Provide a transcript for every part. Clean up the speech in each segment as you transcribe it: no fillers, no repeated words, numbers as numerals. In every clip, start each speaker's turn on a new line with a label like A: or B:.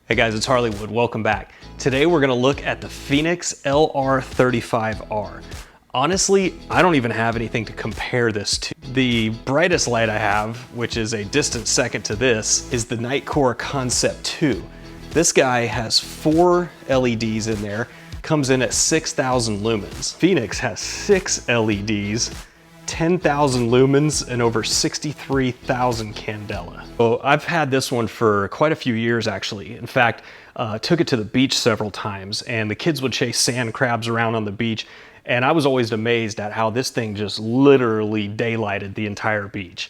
A: Hey guys, it's HarleyWood. Welcome back. Today we're gonna look at the Fenix LR35R. Honestly, I don't even have anything to compare this to. The brightest light I have, which is a distant second to this, is the Nightcore Concept 2. This guy has 4 LEDs in there, comes in at 6,000 lumens. Fenix has 6 LEDs, 10,000 lumens, and over 63,000 candela. So I've had this one for quite a few years actually. In fact, took it to the beach several times, and the kids would chase sand crabs around on the beach, and I was always amazed at how this thing just literally daylighted the entire beach.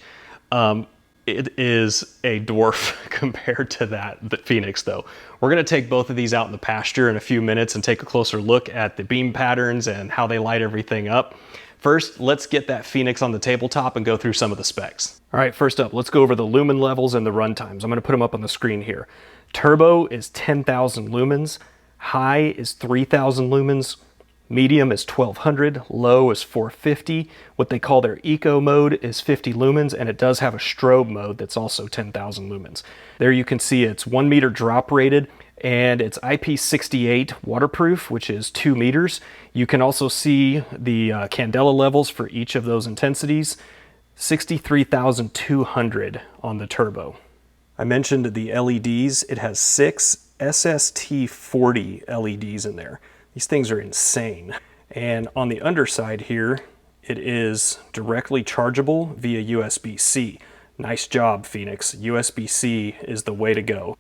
A: It is a dwarf compared to the Fenix though. We're gonna take both of these out in the pasture in a few minutes and take a closer look at the beam patterns and how they light everything up. First, let's get that Fenix on the tabletop and go through some of the specs. All right, first up, let's go over the lumen levels and the run times. I'm gonna put them up on the screen here. Turbo is 10,000 lumens, high is 3,000 lumens, medium is 1200, low is 450. What they call their eco mode is 50 lumens, and it does have a strobe mode that's also 10,000 lumens. There you can see it's 1 meter drop rated, and it's IP68 waterproof, which is 2 meters. You can also see the candela levels for each of those intensities. 63,200 on the turbo. I mentioned the LEDs. It has 6 SST40 LEDs in there. These things are insane. And on the underside here, it is directly chargeable via USB-C. Nice job, Fenix. USB-C is the way to go.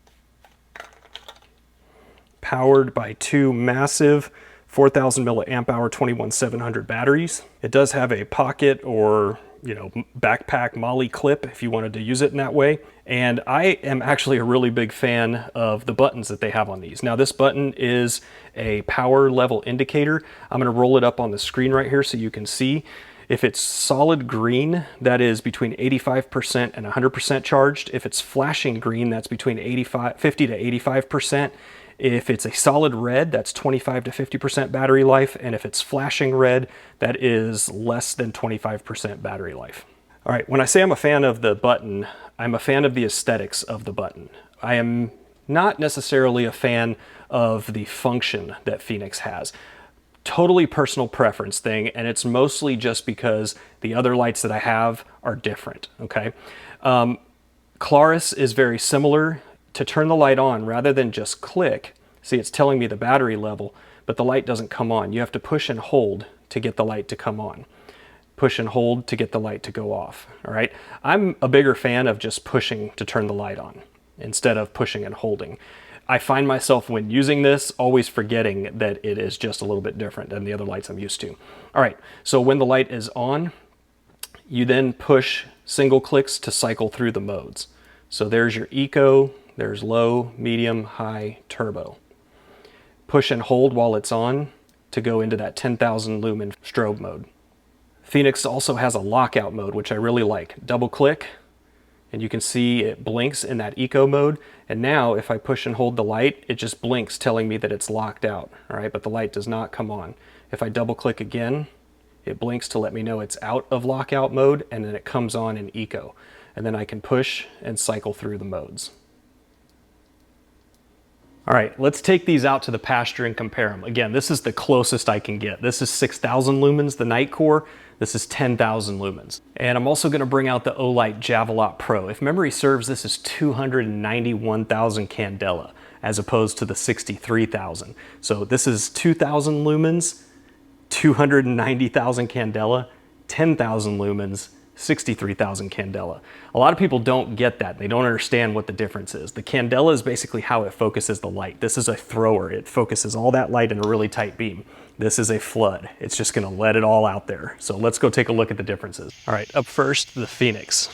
A: Powered by 2 massive 4,000 milliamp hour 21700 batteries. It does have a pocket or backpack MOLLE clip if you wanted to use it in that way. And I am actually a really big fan of the buttons that they have on these. Now this button is a power level indicator. I'm going to roll it up on the screen right here so you can see. If it's solid green, that is between 85% and 100% charged. If it's flashing green, that's between 50 to 85%. If it's a solid red, that's 25 to 50% battery life, and if it's flashing red, that is less than 25% battery life. All right, when I say I'm a fan of the button, I'm a fan of the aesthetics of the button. I am not necessarily a fan of the function that Fenix has. Totally personal preference thing, and it's mostly just because the other lights that I have are different, okay? Claris is very similar. To turn the light on, rather than just click, see it's telling me the battery level, but the light doesn't come on. You have to push and hold to get the light to come on. Push and hold to get the light to go off, all right? I'm a bigger fan of just pushing to turn the light on instead of pushing and holding. I find myself when using this always forgetting that it is just a little bit different than the other lights I'm used to. All right, so when the light is on, you then push single clicks to cycle through the modes. So there's your eco, there's low, medium, high, turbo. Push and hold while it's on to go into that 10,000 lumen strobe mode. Fenix also has a lockout mode, which I really like. Double click, and you can see it blinks in that eco mode. And now if I push and hold the light, it just blinks telling me that it's locked out, all right? But the light does not come on. If I double click again, it blinks to let me know it's out of lockout mode, and then it comes on in eco. And then I can push and cycle through the modes. All right, let's take these out to the pasture and compare them. Again, this is the closest I can get. This is 6,000 lumens, the Nightcore. This is 10,000 lumens. And I'm also gonna bring out the Olight Javelot Pro. If memory serves, this is 291,000 candela, as opposed to the 63,000. So this is 2,000 lumens, 290,000 candela, 10,000 lumens, 63,000 candela. A lot of people don't get that. They don't understand what the difference is. The candela is basically how it focuses the light. This is a thrower. It focuses all that light in a really tight beam. This is a flood. It's just gonna let it all out there. So let's go take a look at the differences. All right, up first, the Fenix.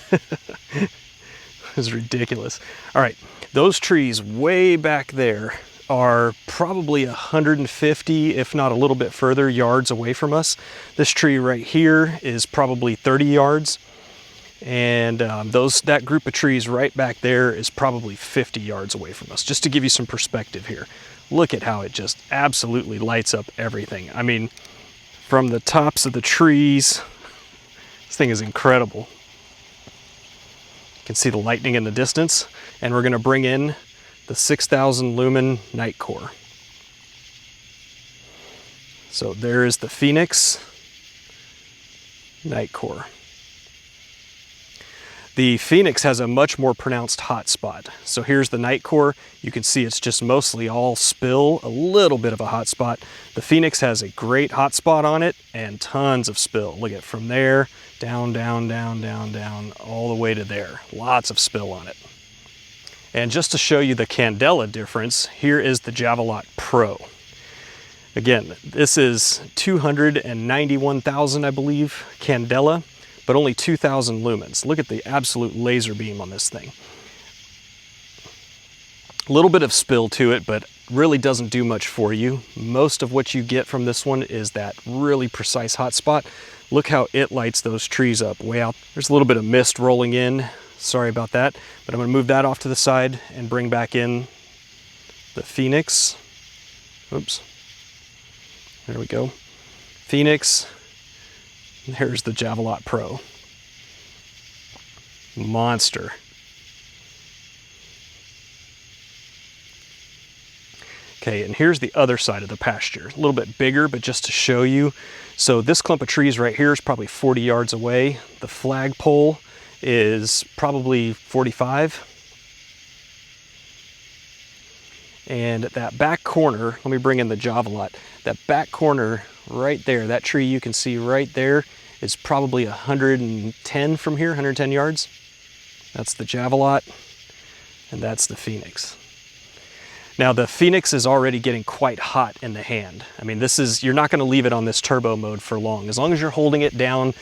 A: This is ridiculous. All right, those trees way back there are probably 150, if not a little bit further, yards away from us. This tree right here is probably 30 yards. And that group of trees right back there is probably 50 yards away from us, just to give you some perspective here. Look at how it just absolutely lights up everything. I mean, from the tops of the trees, this thing is incredible. You can see the lightning in the distance. and we're gonna bring in the 6000 lumen night core. So there is the Fenix night core. The Fenix has a much more pronounced hot spot. So here's the night core. You can see it's just mostly all spill, a little bit of a hot spot. The Fenix has a great hot spot on it and tons of spill. Look at from there, down, down, down, down, down, all the way to there. Lots of spill on it. And just to show you the candela difference, here is the Javelot Pro. Again, this is 291,000, I believe, candela, but only 2,000 lumens. Look at the absolute laser beam on this thing. A little bit of spill to it, but really doesn't do much for you. Most of what you get from this one is that really precise hot spot. Look how it lights those trees up way out. There's a little bit of mist rolling in. Sorry about that, but I'm gonna move that off to the side and bring back in the Fenix. Oops, there we go. Fenix. There's the Javelot Pro. Monster. Okay, and here's the other side of the pasture. A little bit bigger, but just to show you. So this clump of trees right here is probably 40 yards away. The flagpole is probably 45. And that back corner, let me bring in the Javelot. That back corner right there, that tree you can see right there is probably 110 from here, 110 yards. That's the Javelot, and that's the Fenix. Now the Fenix is already getting quite hot in the hand. I mean, you're not gonna leave it on this turbo mode for long. As long as you're holding it down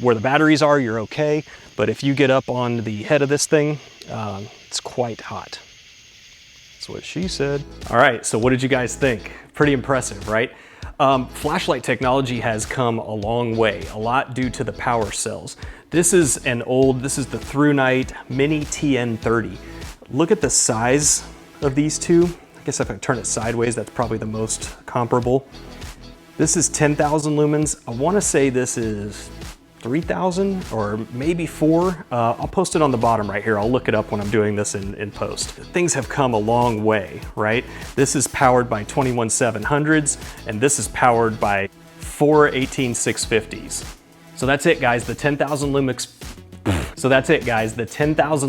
A: where the batteries are, you're okay. But if you get up on the head of this thing, it's quite hot. That's what she said. All right, so what did you guys think? Pretty impressive, right? Flashlight technology has come a long way, a lot due to the power cells. This is the ThruNite Mini TN30. Look at the size of these two. I guess if I turn it sideways, that's probably the most comparable. This is 10,000 lumens. I wanna say this is 3,000 or maybe 4. I'll post it on the bottom right here. I'll look it up when I'm doing this in post. Things have come a long way, right? This is powered by 21-700s and this is powered by 4 18-650s. So that's it, guys. The 10,000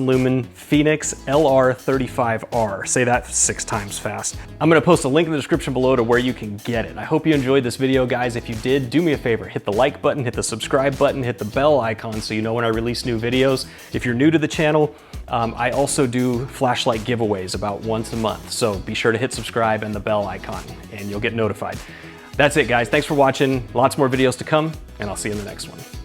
A: lumen Fenix LR35R. Say that 6 times fast. I'm gonna post a link in the description below to where you can get it. I hope you enjoyed this video, guys. If you did, do me a favor, hit the like button, hit the subscribe button, hit the bell icon so you know when I release new videos. If you're new to the channel, I also do flashlight giveaways about once a month. So be sure to hit subscribe and the bell icon and you'll get notified. That's it, guys. Thanks for watching. Lots more videos to come, and I'll see you in the next one.